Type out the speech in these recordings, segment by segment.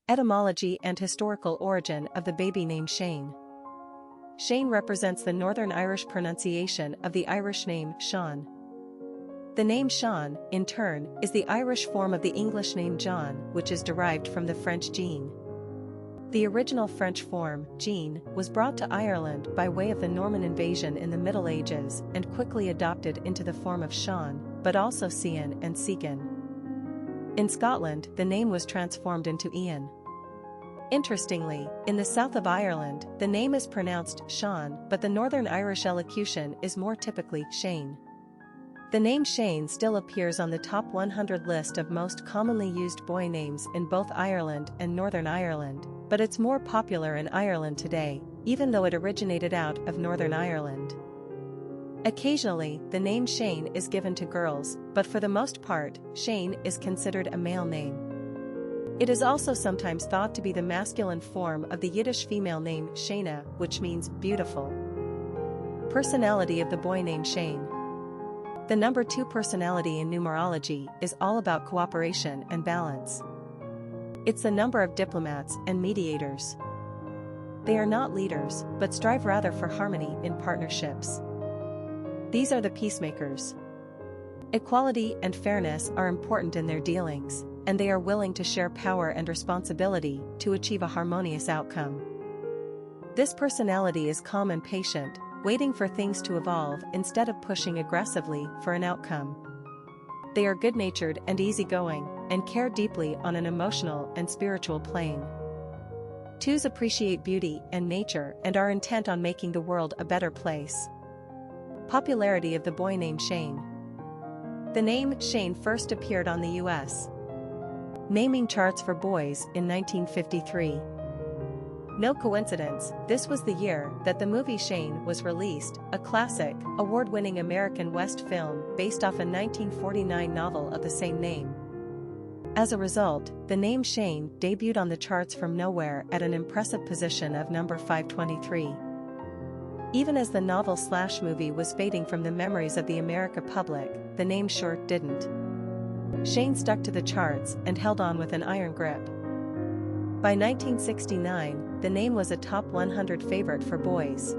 Etymology and historical origin of the baby name Shane. Shane represents the Northern Irish pronunciation of the Irish name Seán. The name Seán, in turn, is the Irish form of the English name John, which is derived from the French Jean. The original French form, Jean, was brought to Ireland by way of the Norman invasion in the Middle Ages and quickly adopted into the form of Seán, but also Seán and Seaghán. In Scotland, the name was transformed into Ian. Interestingly, in the south of Ireland, the name is pronounced Seán, but the Northern Irish elocution is more typically Shane. The name Shane still appears on the top 100 list of most commonly used boy names in both Ireland and Northern Ireland, but it's more popular in Ireland today, even though it originated out of Northern Ireland. Occasionally, the name Shane is given to girls, but for the most part, Shane is considered a male name. It is also sometimes thought to be the masculine form of the Yiddish female name Shayna, which means beautiful. Personality of the boy named Shane. The number 2 personality in numerology is all about cooperation and balance. It's the number of diplomats and mediators. They are not leaders, but strive rather for harmony in partnerships. These are the peacemakers. Equality and fairness are important in their dealings, and they are willing to share power and responsibility to achieve a harmonious outcome. This personality is calm and patient, waiting for things to evolve instead of pushing aggressively for an outcome. They are good-natured and easygoing, and care deeply on an emotional and spiritual plane. 2s appreciate beauty and nature and are intent on making the world a better place. Popularity of the boy named Shane. The name Shane first appeared on the U.S. naming charts for boys in 1953. No coincidence, this was the year that the movie Shane was released, a classic, award-winning American West film based off a 1949 novel of the same name. As a result, the name Shane debuted on the charts from nowhere at an impressive position of number 523. Even as the novel/movie was fading from the memories of the American public, the name sure didn't. Shane stuck to the charts and held on with an iron grip. By 1969, the name was a top 100 favorite for boys.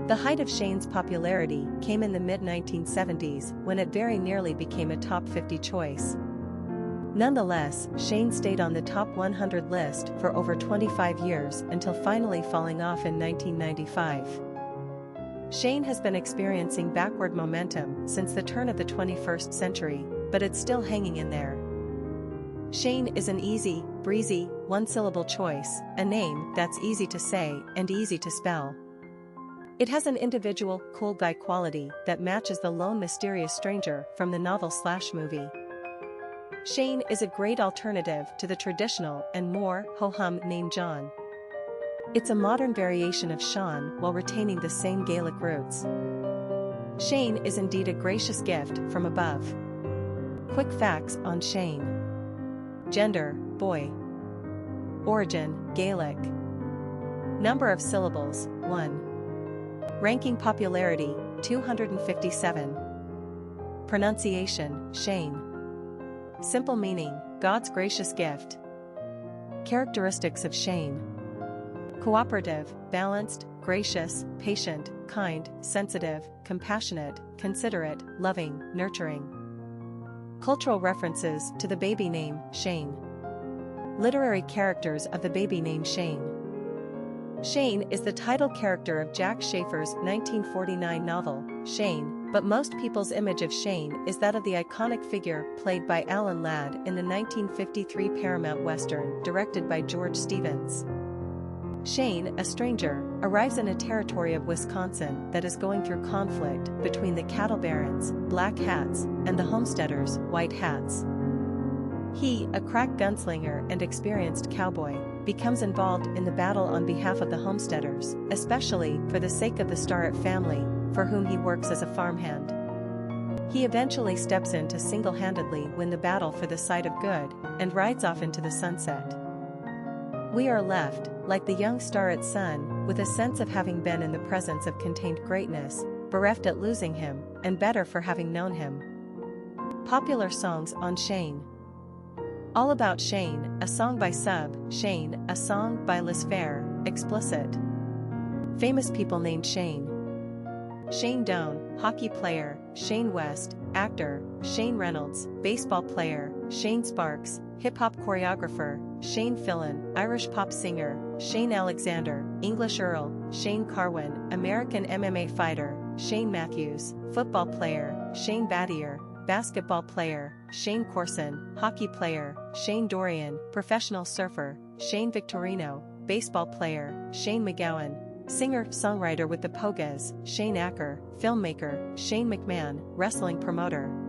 The height of Shane's popularity came in the mid-1970s when it very nearly became a top 50 choice. Nonetheless, Shane stayed on the top 100 list for over 25 years until finally falling off in 1995. Shane has been experiencing backward momentum since the turn of the 21st century, but it's still hanging in there. Shane is an easy, breezy, one-syllable choice, a name that's easy to say and easy to spell. It has an individual, cool guy quality that matches the lone mysterious stranger from the novel/movie. Shane is a great alternative to the traditional and more ho-hum name John. It's a modern variation of Seán while retaining the same Gaelic roots. Shane is indeed a gracious gift from above. Quick facts on Shane. Gender, boy. Origin, Gaelic. Number of syllables, 1. Ranking popularity, 257. Pronunciation, Shane. Simple meaning, God's gracious gift. Characteristics of Shane. Cooperative, balanced, gracious, patient, kind, sensitive, compassionate, considerate, loving, nurturing. Cultural references to the baby name, Shane. Literary characters of the baby name Shane. Shane is the title character of Jack Schaefer's 1949 novel, Shane, but most people's image of Shane is that of the iconic figure played by Alan Ladd in the 1953 Paramount Western directed by George Stevens. Shane, a stranger, arrives in a territory of Wisconsin that is going through conflict between the cattle barons, Black Hats, and the homesteaders, White Hats. He, a crack gunslinger and experienced cowboy, becomes involved in the battle on behalf of the homesteaders, especially for the sake of the Starrett family, for whom he works as a farmhand. He eventually steps in to single-handedly win the battle for the side of good, and rides off into the sunset. We are left, like the young Starrett's son, with a sense of having been in the presence of contained greatness, bereft at losing him, and better for having known him. Popular songs on Shane. All About Shane, a song by Shane, a song by Liz Fair, explicit. Famous people named Shane. Shane Doan, hockey player; Shane West, actor; Shane Reynolds, baseball player; Shane Sparks, hip-hop choreographer; Shane Filan, Irish pop singer; Shane Alexander, English Earl; Shane Carwin, American MMA fighter; Shane Matthews, football player; Shane Battier, basketball player; Shane Corson, hockey player; Shane Dorian, professional surfer; Shane Victorino, baseball player; Shane McGowan, singer-songwriter with the Pogues; Shane Acker, filmmaker; Shane McMahon, wrestling promoter.